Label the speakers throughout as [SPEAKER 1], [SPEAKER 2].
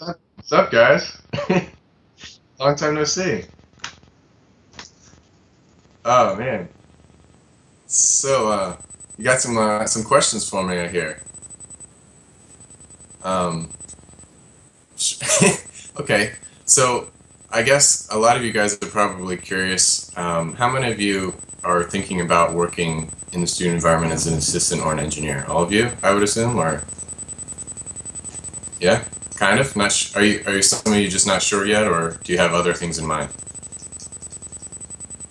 [SPEAKER 1] What's up, guys? Long time no see. Oh man. So, you got some questions for me, I hear. Um, okay. So, I guess a lot of you guys are probably curious. How many of you are thinking about working in the student environment as an assistant or an engineer? All of you, I would assume, or yeah, kind of. Not. Are you some of you just not sure yet, or do you have other things in mind?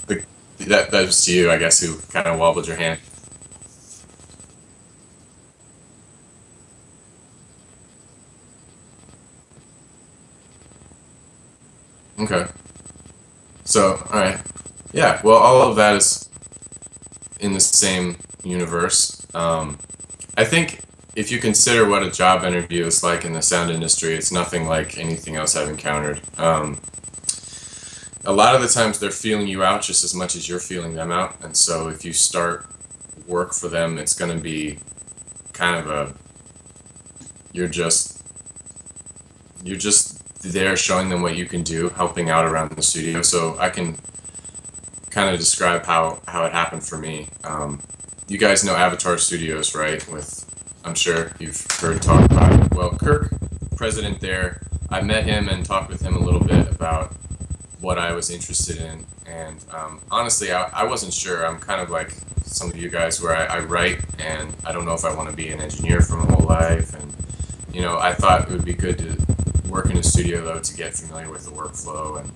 [SPEAKER 1] Like, that was to you, I guess, who kind of wobbled your hand. Okay. So, all right. Yeah, well, all of that is in the same universe. I think if you consider what a job interview is like in the sound industry, it's nothing like anything else I've encountered. A lot of the times they're feeling you out just as much as you're feeling them out. And so if you start work for them, it's going to be kind of you're just, you're just there showing them what you can do, helping out around the studio. So I can kind of describe how it happened for me. You guys know Avatar Studios, right? I'm sure you've heard talk about it. Well, Kirk, president there, I met him and talked with him a little bit about what I was interested in. And honestly, I wasn't sure. I'm kind of like some of you guys where I write and I don't know if I want to be an engineer for my whole life. And, I thought it would be good to work in a studio though to get familiar with the workflow and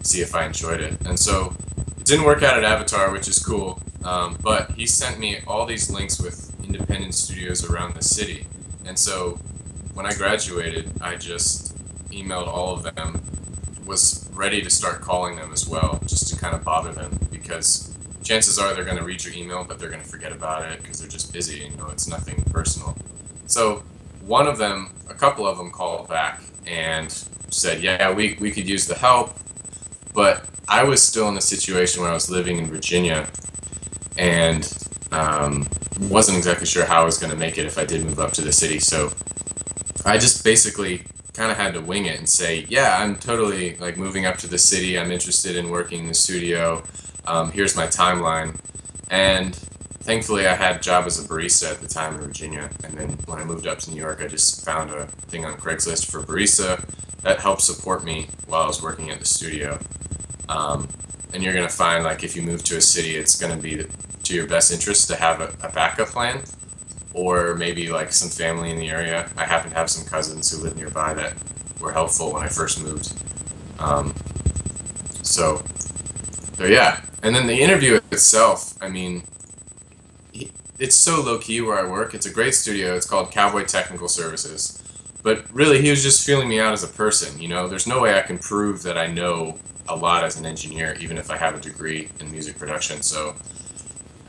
[SPEAKER 1] see if I enjoyed it. And so it didn't work out at Avatar, which is cool, but he sent me all these links with independent studios around the city. And so when I graduated, I just emailed all of them, was ready to start calling them as well, just to kind of bother them, because chances are they're going to read your email, but they're going to forget about it because they're just busy, it's nothing personal. So a couple of them called back and said, yeah, we could use the help, but I was still in a situation where I was living in Virginia and wasn't exactly sure how I was going to make it if I did move up to the city. So I just basically kind of had to wing it and say, yeah, I'm totally like moving up to the city. I'm interested in working in the studio. Here's my timeline. And thankfully I had a job as a barista at the time in Virginia. And then when I moved up to New York, I just found a thing on Craigslist for barista that helped support me while I was working at the studio. And you're going to find, like, if you move to a city, it's going to be to your best interest to have a backup plan, or maybe like some family in the area. I happen to have some cousins who live nearby that were helpful when I first moved. So yeah. And then the interview itself, I mean, it's so low key where I work. It's a great studio. It's called Cowboy Technical Services. But really, he was just feeling me out as a person. There's no way I can prove that I know a lot as an engineer, even if I have a degree in music production. So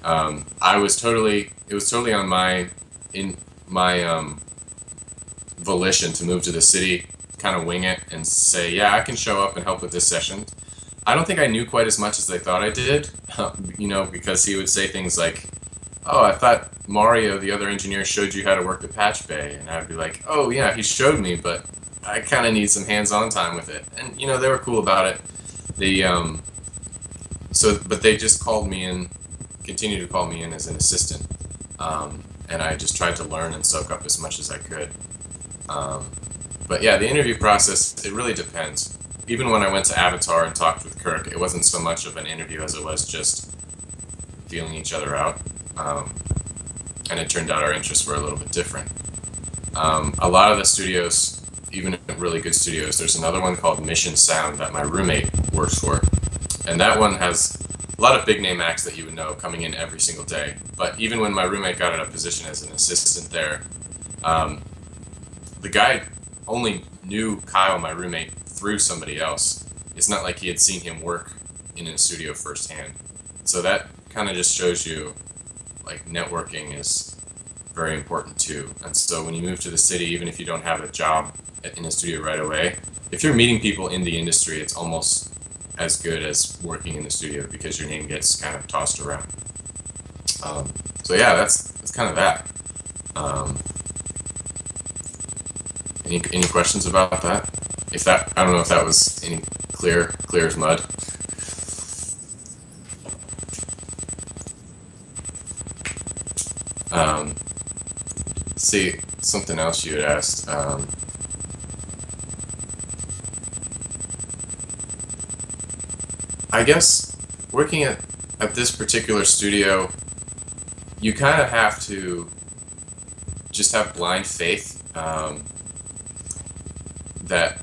[SPEAKER 1] it was totally on my volition to move to the city, kind of wing it and say, yeah, I can show up and help with this session. I don't think I knew quite as much as they thought I did, because he would say things like, oh, I thought Mario, the other engineer, showed you how to work the patch bay. And I'd be like, oh, yeah, he showed me, but I kind of need some hands-on time with it. And, they were cool about it. But they just called me in, continued to call me in as an assistant. And I just tried to learn and soak up as much as I could. But yeah, the interview process, it really depends. Even when I went to Avatar and talked with Kirk, it wasn't so much of an interview as it was just feeling each other out. And it turned out our interests were a little bit different. A lot of the studios, even really good studios, there's another one called Mission Sound that my roommate works for. And that one has a lot of big name acts that you would know coming in every single day. But even when my roommate got a position as an assistant there, the guy only knew Kyle, my roommate, through somebody else. It's not like he had seen him work in a studio firsthand. So that kind of just shows you, like, networking is very important too. And so when you move to the city, even if you don't have a job in a studio right away, if you're meeting people in the industry, it's almost as good as working in the studio because your name gets kind of tossed around. So yeah, that's kind of that. Any questions about that? If that, I don't know if that was any clear as mud. See, something else you had asked. I guess working at this particular studio, you kind of have to just have blind faith that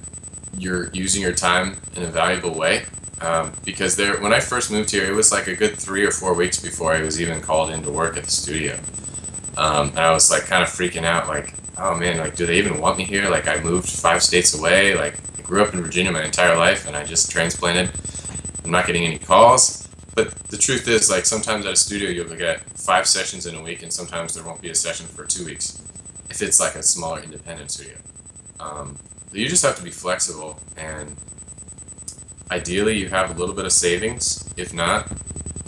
[SPEAKER 1] you're using your time in a valuable way. Because when I first moved here, it was like a good 3 or 4 weeks before I was even called in to work at the studio. And I was like kind of freaking out, like, oh man, like, do they even want me here? Like, I moved 5 states away. Like, I grew up in Virginia my entire life, and I just transplanted. I'm not getting any calls. But the truth is, like, sometimes at a studio you'll get 5 sessions in a week, and sometimes there won't be a session for 2 weeks if it's like a smaller independent studio. You just have to be flexible, and ideally you have a little bit of savings. If not,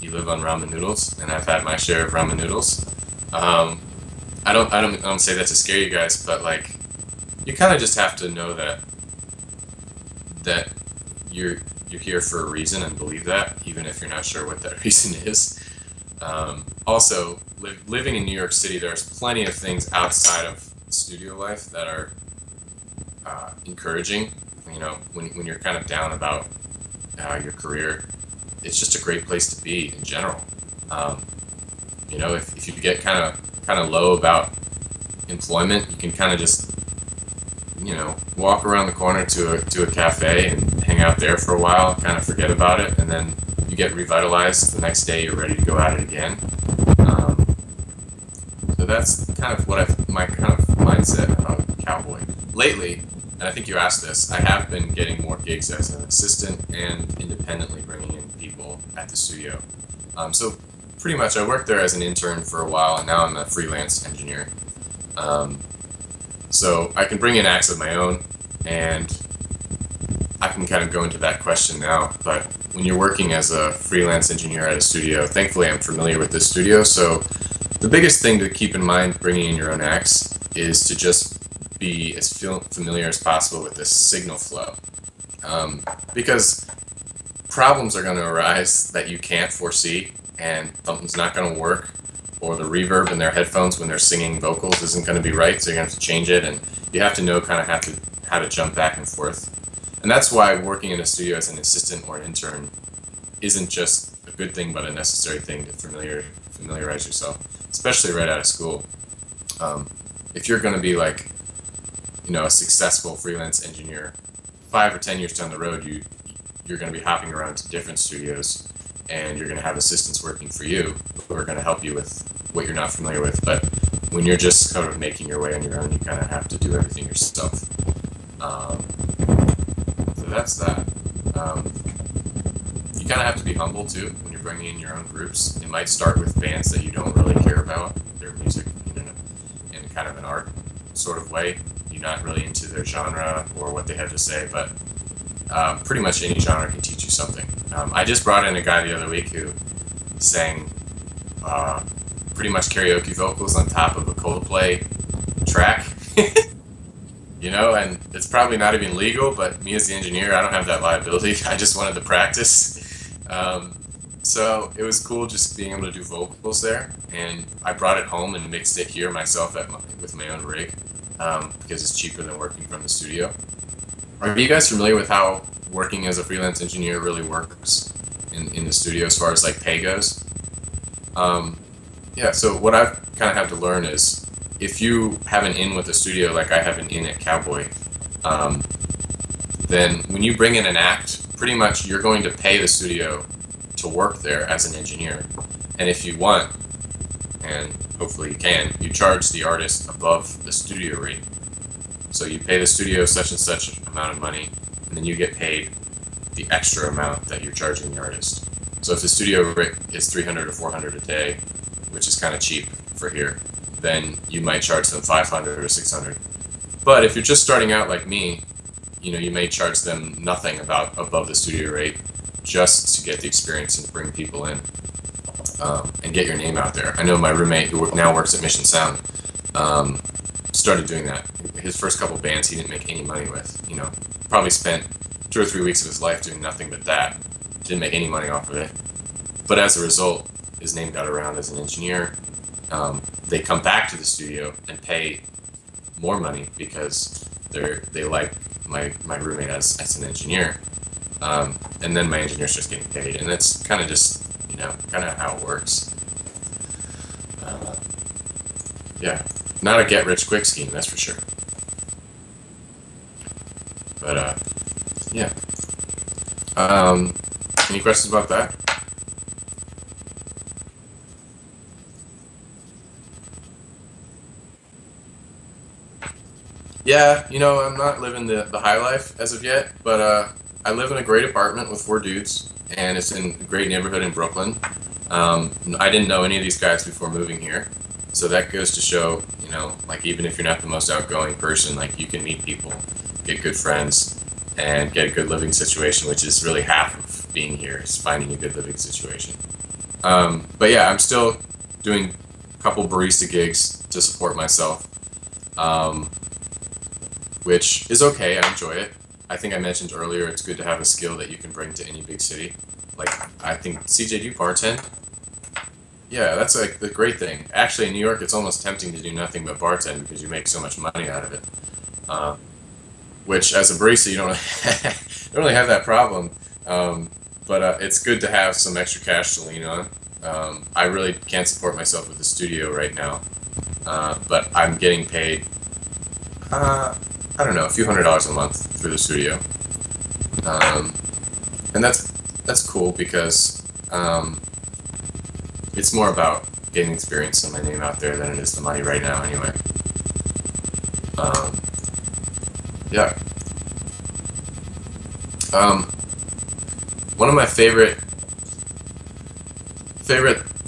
[SPEAKER 1] you live on ramen noodles, and I've had my share of ramen noodles. I don't say that to scare you guys, but like, you kind of just have to know that you're here for a reason, and believe that, even if you're not sure what that reason is. Also, living in New York City, there's plenty of things outside of studio life that are encouraging. You know, when you're kind of down about your career, it's just a great place to be in general. You know, if you get kind of low about employment, you can kind of just, you know, walk around the corner to a cafe and hang out there for a while, kind of forget about it, and then you get revitalized. The next day you're ready to go at it again. So that's kind of my kind of mindset about Cowboy. Lately, and I think you asked this, I have been getting more gigs as an assistant and independently bringing in people at the studio. So pretty much I worked there as an intern for a while, and now I'm a freelance engineer. So I can bring in acts of my own, and I can kind of go into that question now. But when you're working as a freelance engineer at a studio, thankfully I'm familiar with this studio, so the biggest thing to keep in mind bringing in your own acts is to just be as familiar as possible with the signal flow. Because problems are going to arise that you can't foresee, and something's not going to work, or the reverb in their headphones when they're singing vocals isn't going to be right, so you're going to have to change it, and you have to know kind of how to jump back and forth. And that's why working in a studio as an assistant or an intern isn't just a good thing, but a necessary thing to familiarize yourself, especially right out of school. If you're going to be like, you know, a successful freelance engineer, 5 or 10 years down the road, you're going to be hopping around to different studios, and you're going to have assistants working for you who are going to help you with what you're not familiar with. But when you're just sort of making your way on your own, you kind of have to do everything yourself. So that's that. You kind of have to be humble too when you're bringing in your own groups. It might start with bands that you don't really care about their music, you know, in kind of an art sort of way. You're not really into their genre or what they have to say, but pretty much any genre can teach you something. I just brought in a guy the other week who sang pretty much karaoke vocals on top of a Coldplay track. You know, and it's probably not even legal, but me as the engineer, I don't have that liability. I just wanted to practice. So it was cool just being able to do vocals there, and I brought it home and mixed it here myself with my own rig, because it's cheaper than working from the studio. Are you guys familiar with how working as a freelance engineer really works in the studio as far as like pay goes? Yeah, so what I've kind of had to learn is, if you have an in with a studio like I have an in at Cowboy, then when you bring in an act, pretty much you're going to pay the studio to work there as an engineer. And if you want, and hopefully you can, you charge the artist above the studio rate. So you pay the studio such and such amount of money, and then you get paid the extra amount that you're charging the artist. So if the studio rate is $300 or $400 a day, which is kind of cheap for here, then you might charge them $500 or $600. But if you're just starting out like me, you know, you may charge them nothing above the studio rate, just to get the experience and bring people in, and get your name out there. I know my roommate who now works at Mission Sound started doing that. His first couple bands he didn't make any money with. You know, probably spent 2 or 3 weeks of his life doing nothing but that. Didn't make any money off of it. But as a result, his name got around as an engineer. They come back to the studio and pay more money because they like my roommate as an engineer. And then my engineer's just getting paid, and that's kind of just, you know, kind of how it works. Yeah, not a get-rich-quick scheme, that's for sure. But yeah. Any questions about that? Yeah, you know, I'm not living the high life as of yet, but I live in a great apartment with 4 dudes, and it's in a great neighborhood in Brooklyn. I didn't know any of these guys before moving here, so that goes to show, you know, like, even if you're not the most outgoing person, like, you can meet people, get good friends, and get a good living situation, which is really half of being here, is finding a good living situation. But yeah, I'm still doing a couple barista gigs to support myself, which is okay. I enjoy it. I think I mentioned earlier, it's good to have a skill that you can bring to any big city. Like, I think, CJ, do you bartend? Yeah, that's like the great thing. Actually, in New York, it's almost tempting to do nothing but bartend because you make so much money out of it. Which, as a barista, you don't really have that problem. But it's good to have some extra cash to lean on. I really can't support myself with the studio right now, but I'm getting paid, I don't know, a few $100s a month through the studio, and that's cool because it's more about getting experience and my name out there than it is the money right now, anyway. Yeah. One of my favorite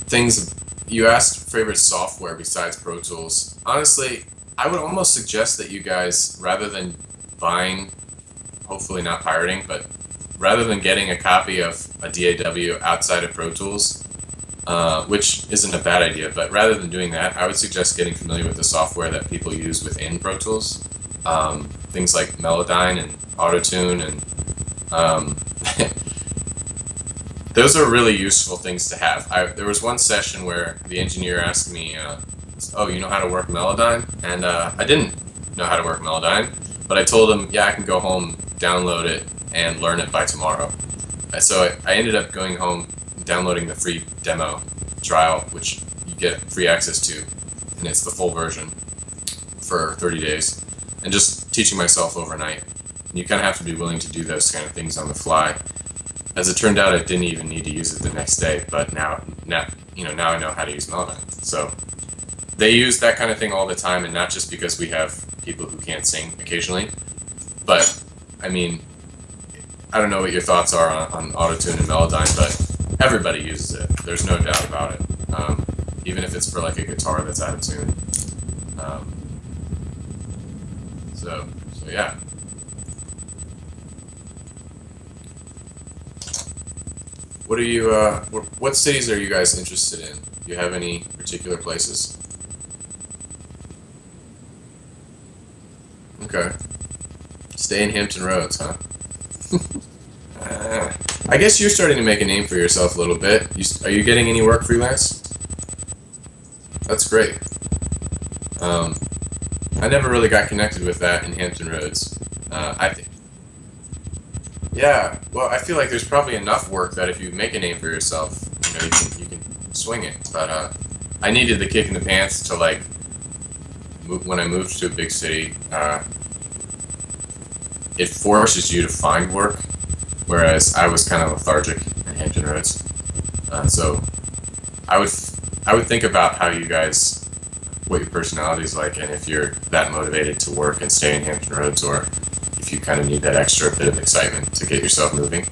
[SPEAKER 1] things, you asked favorite software besides Pro Tools. Honestly, I would almost suggest that you guys, rather than buying, hopefully not pirating, but rather than getting a copy of a DAW outside of Pro Tools, which isn't a bad idea, but rather than doing that, I would suggest getting familiar with the software that people use within Pro Tools. Things like Melodyne and Autotune, and those are really useful things to have. There was one session where the engineer asked me, oh, you know how to work Melodyne? And I didn't know how to work Melodyne, but I told him, yeah, I can go home, download it, and learn it by tomorrow. So I ended up going home, downloading the free demo trial, which you get free access to, and it's the full version for 30 days, and just teaching myself overnight. And you kind of have to be willing to do those kind of things on the fly. As it turned out, I didn't even need to use it the next day, but now I know how to use Melodyne. So they use that kind of thing all the time, and not just because we have people who can't sing occasionally, but I mean, I don't know what your thoughts are on Autotune and Melodyne, but everybody uses it. There's no doubt about it. Even if it's for like a guitar that's out of tune. So yeah. What are you? What cities are you guys interested in? Do you have any particular places? Okay. Stay in Hampton Roads, huh? I guess you're starting to make a name for yourself a little bit. Are you getting any work freelance? That's great. I never really got connected with that in Hampton Roads. I think. Yeah, well, I feel like there's probably enough work that if you make a name for yourself, you can swing it. But I needed the kick in the pants to like when I moved to a big city. It forces you to find work, whereas I was kind of lethargic in Hampton Roads. So I would think about how you guys, what your personality is like, and if you're that motivated to work and stay in Hampton Roads, or if you kind of need that extra bit of excitement to get yourself moving.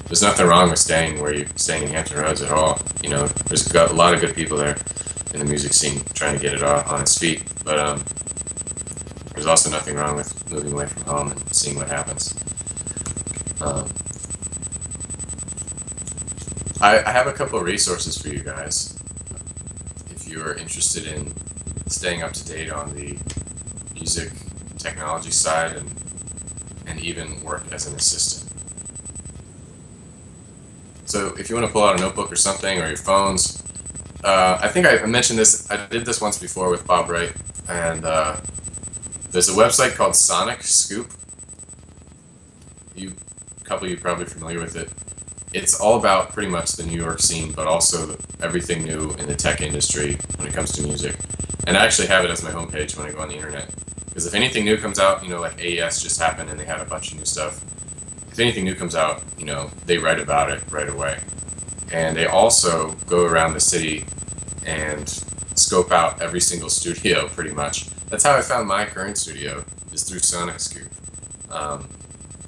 [SPEAKER 1] There's nothing wrong with staying in Hampton Roads at all. You know, there's a lot of good people there in the music scene trying to get it on its feet. But there's also nothing wrong with moving away from home and seeing what happens. I have a couple of resources for you guys if you are interested in staying up to date on the music technology side and even work as an assistant. So if you want to pull out a notebook or something, or your phones, I think I mentioned this, I did this once before with Bob Wright, and there's a website called Sonic Scoop. A couple of you are probably familiar with it. It's all about pretty much the New York scene, but also everything new in the tech industry when it comes to music. And I actually have it as my homepage when I go on the internet. Because if anything new comes out, you know, like AES just happened and they had a bunch of new stuff. If anything new comes out, you know, they write about it right away. And they also go around the city and scope out every single studio pretty much. That's how I found my current studio, is through Sonic Scoop.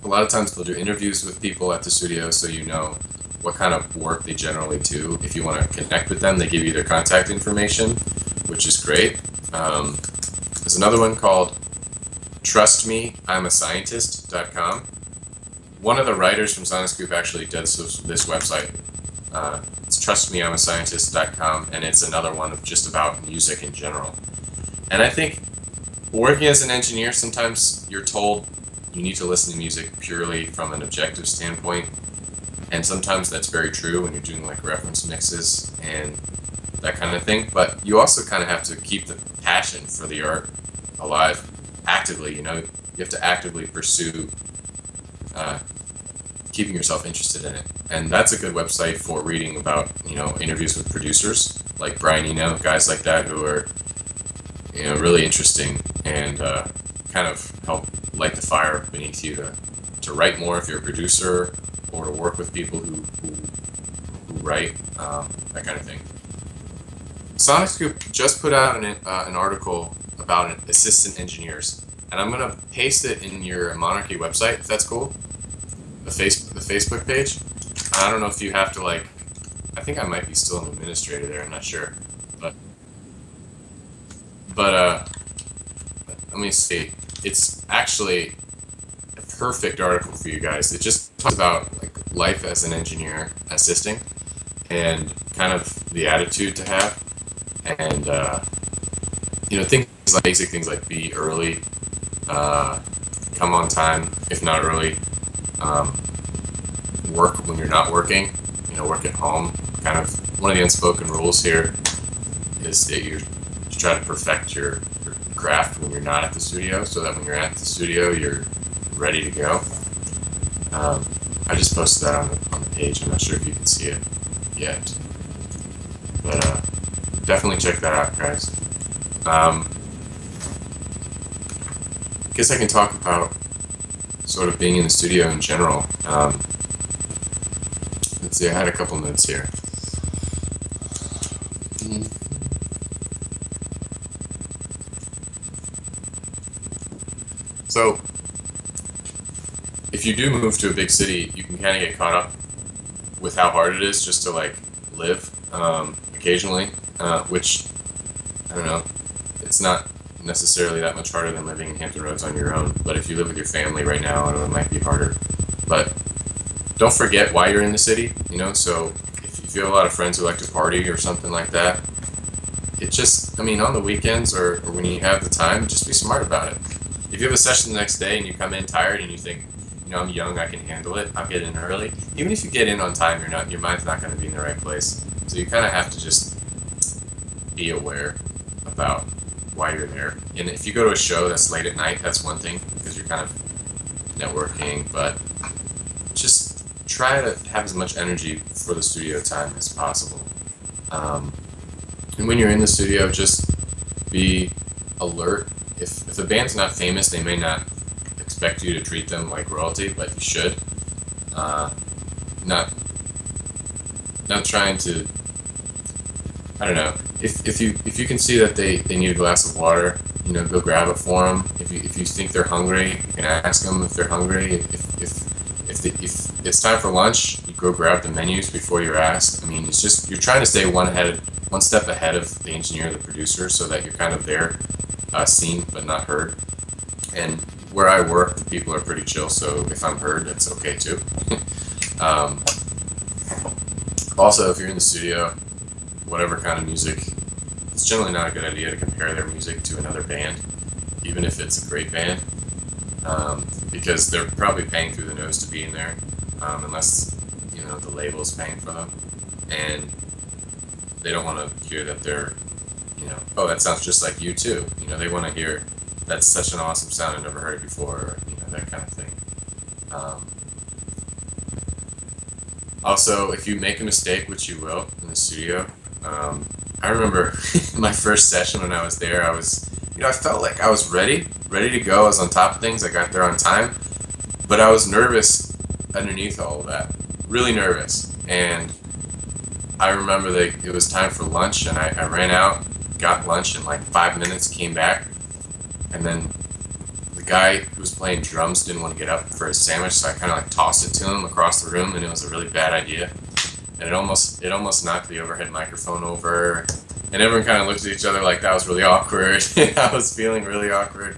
[SPEAKER 1] A lot of times they'll do interviews with people at the studio so you know what kind of work they generally do. If you want to connect with them, they give you their contact information, which is great. There's another one called TrustMeI'mAScientist.com. One of the writers from Sonic Scoop actually does this website. It's TrustMeI'mAScientist.com, and it's another one of just about music in general. And I think working as an engineer, sometimes you're told you need to listen to music purely from an objective standpoint, and sometimes that's very true when you're doing like reference mixes and that kind of thing, but you also kind of have to keep the passion for the art alive actively. You know, you have to actively pursue keeping yourself interested in it, and that's a good website for reading about, you know, interviews with producers like Brian Eno, guys like that who are, you know, really interesting and kind of help light the fire beneath you to write more if you're a producer, or to work with people who write, that kind of thing. Sonic Scoop just put out an article about assistant engineers, and I'm going to paste it in your Monarchy website, if that's cool, the Facebook page. I don't know if you have to, like, I think I might be still an administrator there, I'm not sure, but let me see. It's actually a perfect article for you guys. It just talks about like life as an engineer assisting, and kind of the attitude to have, and you know, things like basic things like be early, come on time if not early, work when you're not working, you know, work at home. Kind of one of the unspoken rules here is that you try to perfect your craft when you're not at the studio, so that when you're at the studio you're ready to go. I just posted that on the page. I'm not sure if you can see it yet, but definitely check that out, guys. I guess I can talk about sort of being in the studio in general. Let's see, I had a couple notes here. So, if you do move to a big city, you can kind of get caught up with how hard it is just to like live occasionally, which, I don't know, it's not necessarily that much harder than living in Hampton Roads on your own, but if you live with your family right now, I know it might be harder. But don't forget why you're in the city, you know, so if you have a lot of friends who like to party or something like that, it just, I mean, on the weekends or when you have the time, just be smart about it. If you have a session the next day and you come in tired and you think, you know, I'm young, I can handle it, I'll get in early. Even if you get in on time, your mind's not going to be in the right place. So you kind of have to just be aware about why you're there. And if you go to a show that's late at night, that's one thing, because you're kind of networking, but just try to have as much energy for the studio time as possible. And when you're in the studio, just be alert. If the band's not famous, they may not expect you to treat them like royalty, but you should. Not trying to, I don't know. If you can see that they need a glass of water, you know, go grab it for them. If you think they're hungry, you can ask them if they're hungry. If it's time for lunch, you go grab the menus before you're asked. I mean, it's just, you're trying to stay one step ahead of the engineer, the producer, so that you're kind of there, seen but not heard. And where I work, the people are pretty chill, so if I'm heard, it's okay too. Also, if you're in the studio, whatever kind of music, it's generally not a good idea to compare their music to another band. even if it's a great band, because they're probably paying through the nose to be in there, unless the label is paying for them, and they don't want to hear that they're, oh, that sounds just like you too. They want to hear that's such an awesome sound, I never heard it before, or, that kind of thing. Also, if you make a mistake, which you will in the studio, I remember my first session when I was there, I felt like I was ready to go. I was on top of things. I got there on time, but I was nervous underneath all of that, really nervous. And I remember that it was time for lunch, and I ran out, got lunch in like 5 minutes, came back, and then the guy who was playing drums didn't want to get up for his sandwich, so I kind of like tossed it to him across the room, and it was a really bad idea. And it almost knocked the overhead microphone over, and everyone kind of looked at each other like that was really awkward. I was feeling really awkward.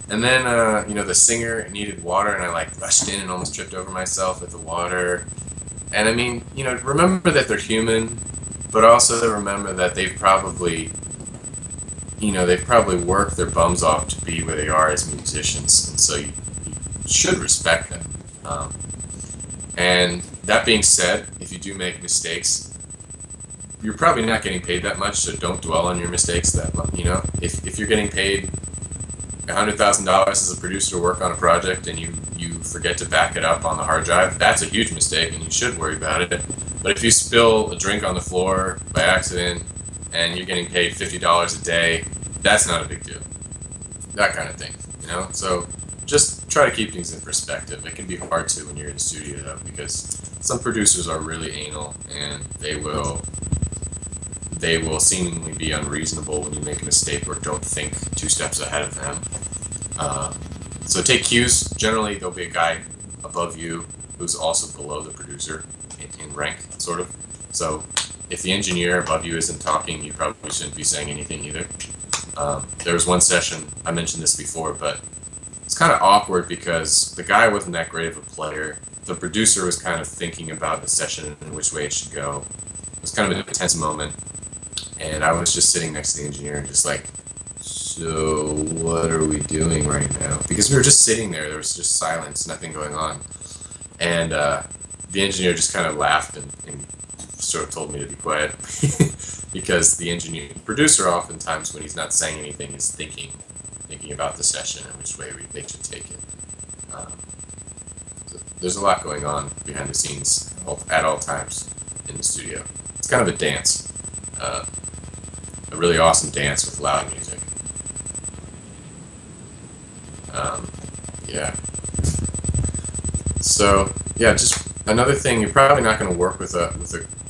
[SPEAKER 1] And then, the singer needed water, and I like rushed in and almost tripped over myself with the water. And I mean, remember that they're human, but also remember that they've probably worked their bums off to be where they are as musicians, and so you should respect them. And that being said, if you do make mistakes, you're probably not getting paid that much, so don't dwell on your mistakes that much. If you're getting paid $100,000 as a producer to work on a project and you forget to back it up on the hard drive, that's a huge mistake and you should worry about it. But if you spill a drink on the floor by accident and you're getting paid $50 a day, that's not a big deal. That kind of thing, So just try to keep things in perspective. It can be hard to when you're in the studio, though, because some producers are really anal, and they will seemingly be unreasonable when you make a mistake or don't think 2 steps ahead of them. So take cues. Generally, there'll be a guy above you who's also below the producer in rank, sort of. So if the engineer above you isn't talking, you probably shouldn't be saying anything either. There was one session, I mentioned this before, but it's kind of awkward because the guy wasn't that great of a player. The producer was kind of thinking about the session and which way it should go. It was kind of an intense moment, and I was just sitting next to the engineer and just like, so what are we doing right now? Because we were just sitting there was just silence, nothing going on. And the engineer just kind of laughed and sort of told me to be quiet because the producer oftentimes when he's not saying anything is thinking about the session and which way they should take it. So there's a lot going on behind the scenes at all times in the studio. It's kind of a dance, a really awesome dance with loud music. Yeah. So yeah, just another thing, you're probably not going to work with a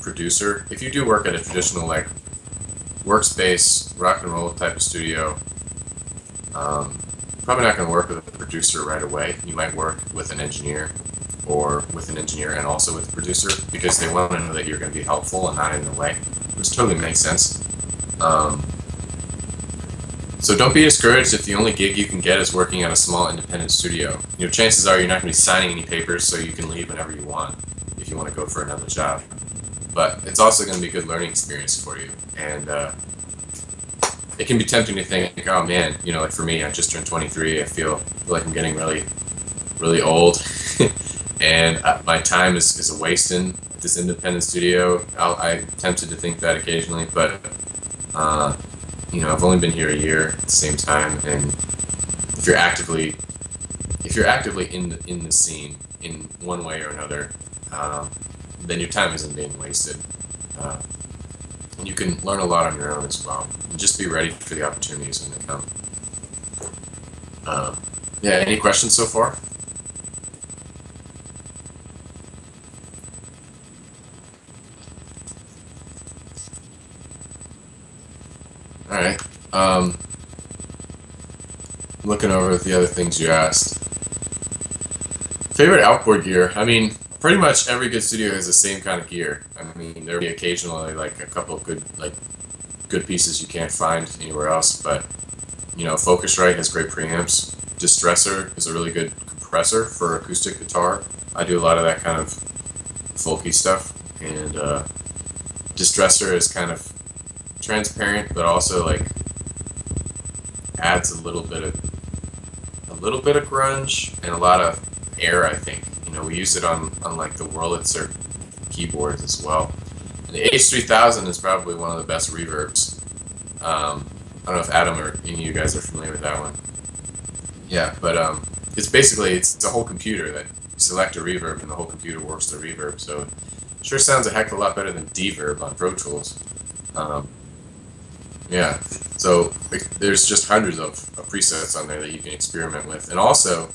[SPEAKER 1] producer. If you do work at a traditional like workspace rock and roll type of studio, probably not going to work with a producer right away. You might work with an engineer, or with an engineer and also with a producer, because they want to know that you're going to be helpful and not in the way, which totally makes sense. So don't be discouraged if the only gig you can get is working at a small independent studio. Chances are you're not going to be signing any papers, so you can leave whenever you want if you want to go for another job. But it's also going to be a good learning experience for you, and it can be tempting to think, oh man, like for me, I just turned 23. I feel like I'm getting really, really old, and my time is a wasting at this independent studio. I'm tempted to think that occasionally, but I've only been here a year at the same time, and if you're actively in the scene in one way or another, then your time isn't being wasted. And you can learn a lot on your own as well. And just be ready for the opportunities when they come. Yeah, any questions so far? Alright. Looking over the other things you asked. Favorite outboard gear? I mean, pretty much every good studio has the same kind of gear. I mean, there'll be occasionally like a couple of good pieces you can't find anywhere else, but Focusrite has great preamps. Distressor is a really good compressor for acoustic guitar. I do a lot of that kind of folky stuff, and Distressor is kind of transparent, but also like adds a little bit of little bit of grunge and a lot of air, I think. You know, we use it on like the Wurlitzer keyboards as well. And the H3000 is probably one of the best reverbs. I don't know if Adam or any of you guys are familiar with that one. Yeah, but it's basically, it's a whole computer that you select a reverb and the whole computer works the reverb. So it sure sounds a heck of a lot better than Deverb on Pro Tools. Yeah, so there's just hundreds of presets on there that you can experiment with. And also,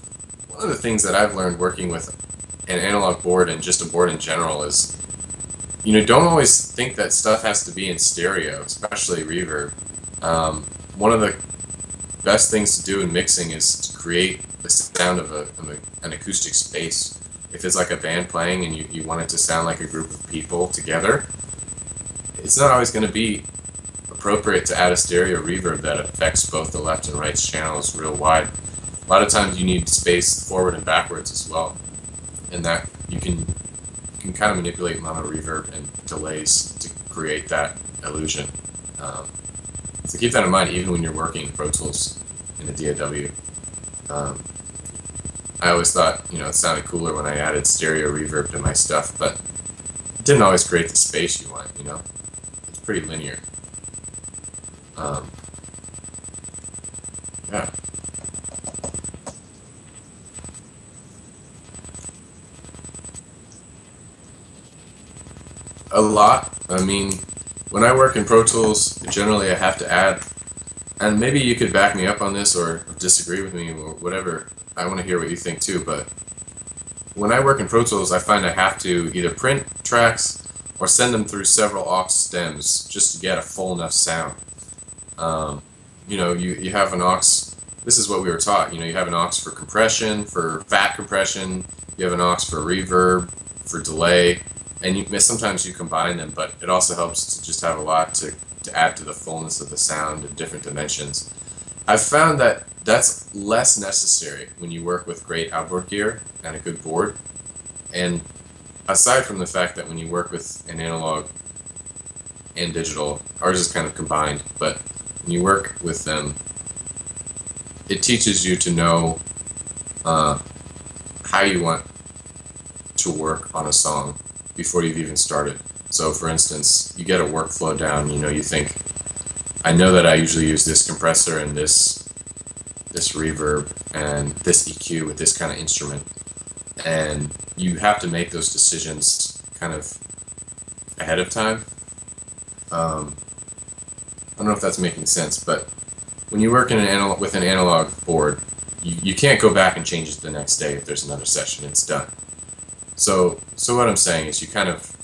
[SPEAKER 1] one of the things that I've learned working with an analog board and just a board in general is, you know, don't always think that stuff has to be in stereo, especially reverb. One of the best things to do in mixing is to create the sound of an acoustic space. If it's like a band playing and you want it to sound like a group of people together, it's not always going to be appropriate to add a stereo reverb that affects both the left and right channels real wide. A lot of times you need space forward and backwards as well, and that you can kind of manipulate mono reverb and delays to create that illusion. So keep that in mind even when you're working in Pro Tools in a DAW. I always thought, you know, it sounded cooler when I added stereo reverb to my stuff, but it didn't always create the space you want, you know? It's pretty linear. Yeah. A lot. I mean, when I work in Pro Tools, generally I have to add, and maybe you could back me up on this or disagree with me or whatever. I want to hear what you think too, but when I work in Pro Tools, I find I have to either print tracks or send them through several aux stems just to get a full enough sound. You know, you have an aux, this is what we were taught, you know, you have an aux for compression, for fat compression, you have an aux for reverb, for delay, and sometimes you combine them, but it also helps to just have a lot to add to the fullness of the sound in different dimensions. I've found that that's less necessary when you work with great outboard gear and a good board. And aside from the fact that when you work with an analog and digital, ours is kind of combined, but when you work with them, it teaches you to know how you want to work on a song before you've even started. So for instance, you get a workflow down, you know, you think, I know that I usually use this compressor and this reverb and this EQ with this kind of instrument, and you have to make those decisions kind of ahead of time. I don't know if that's making sense, but when you work in with an analog board, you can't go back and change it the next day if there's another session. It's done. So what I'm saying is you kind of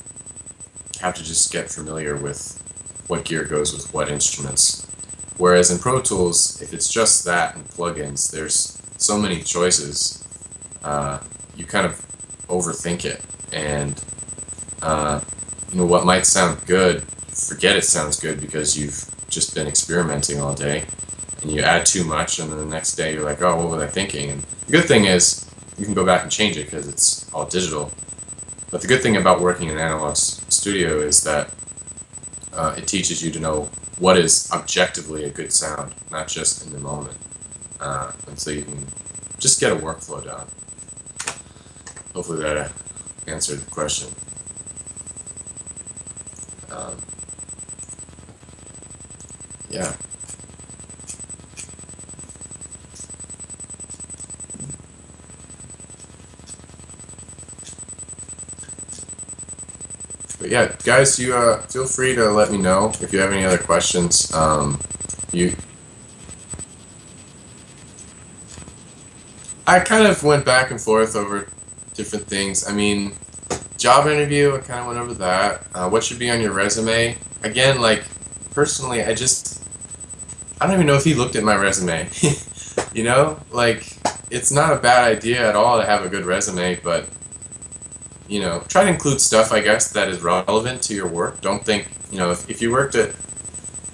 [SPEAKER 1] have to just get familiar with what gear goes with what instruments. Whereas in Pro Tools, if it's just that and plugins, there's so many choices. You kind of overthink it, and you know, what might sound good, forget it sounds good because you've just been experimenting all day, and you add too much, and then the next day you're like, oh, what was I thinking? And the good thing is you can go back and change it because it's all digital. But the good thing about working in an analog studio is that it teaches you to know what is objectively a good sound, not just in the moment. And so you can just get a workflow down. Hopefully that answered the question. Yeah. But yeah, guys, you feel free to let me know if you have any other questions. I kind of went back and forth over different things. I mean, job interview, I kind of went over that. What should be on your resume? Again, like, personally, I don't even know if he looked at my resume. You know, like, it's not a bad idea at all to have a good resume, but you know, try to include stuff, I guess, that is relevant to your work. Don't think, you know, if you worked at,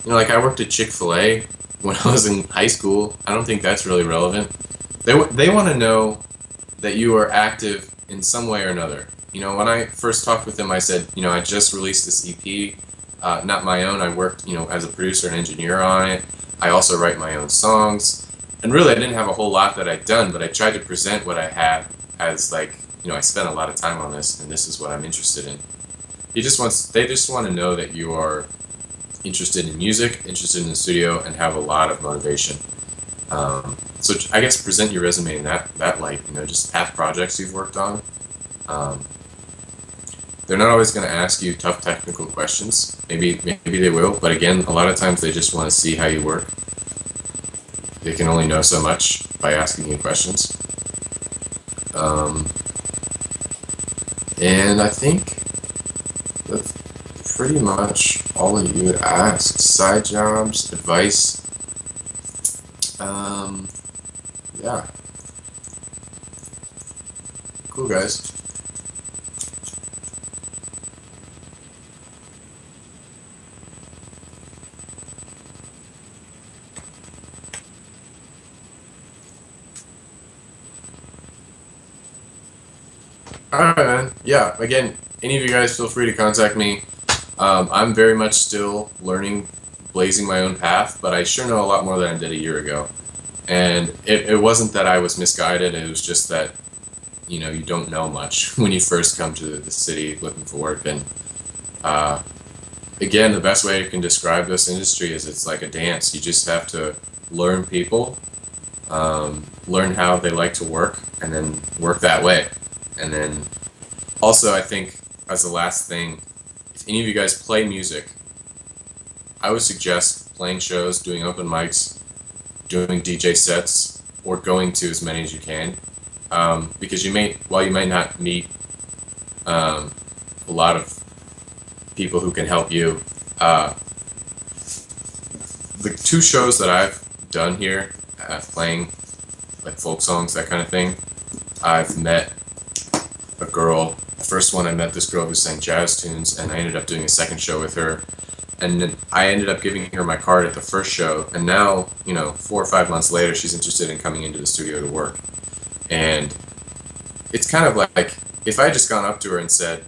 [SPEAKER 1] you know, like I worked at Chick-fil-A when I was in high school, I don't think that's really relevant. They want to know that you are active in some way or another. You know, when I first talked with them, I said, you know, I just released this EP, not my own. I worked, you know, as a producer and engineer on it. I also write my own songs. And really, I didn't have a whole lot that I'd done, but I tried to present what I had as like, I spent a lot of time on this, and this is what I'm interested in. They just want to know that you are interested in music, interested in the studio, and have a lot of motivation. So I guess present your resume in that light. Just past projects you've worked on. Um, they're not always going to ask you tough technical questions. Maybe they will, but again, a lot of times they just want to see how you work. They can only know so much by asking you questions. And I think that's pretty much all that you would ask. Side jobs, advice. Yeah. Cool, guys. Alright, man. Yeah, again, any of you guys feel free to contact me. I'm very much still learning, blazing my own path, but I sure know a lot more than I did a year ago. And it wasn't that I was misguided, it was just that, you don't know much when you first come to the city looking for work. And again, the best way I can describe this industry is it's like a dance. You just have to learn people, learn how they like to work, and then work that way. And then also, I think, as the last thing, if any of you guys play music, I would suggest playing shows, doing open mics, doing DJ sets, or going to as many as you can. Because while you might not meet a lot of people who can help you, the 2 shows that I've done here, playing like folk songs, that kind of thing, I've met a girl. The first one, I met this girl who sang jazz tunes, and I ended up doing a second show with her. And then I ended up giving her my card at the first show, and now, 4 or 5 months later, she's interested in coming into the studio to work. And it's kind of like, if I had just gone up to her and said,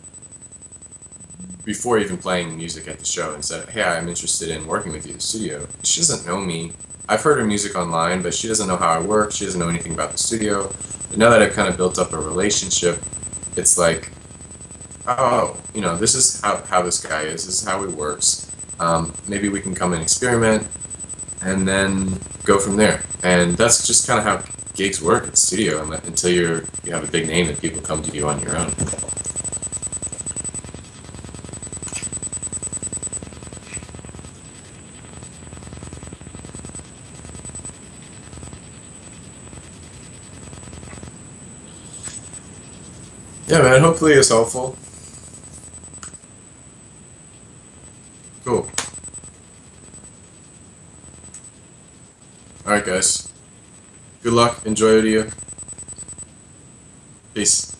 [SPEAKER 1] before even playing music at the show, and said, hey, I'm interested in working with you in the studio, she doesn't know me. I've heard her music online, but she doesn't know how I work, she doesn't know anything about the studio. And now that I've kind of built up a relationship, it's like, oh, this is how this guy is, this is how he works. Maybe we can come and experiment, and then go from there. And that's just kind of how gigs work at the studio, until you have a big name and people come to you on your own. Yeah, man, hopefully it's helpful. Cool. Alright, guys. Good luck. Enjoy ODU. Peace.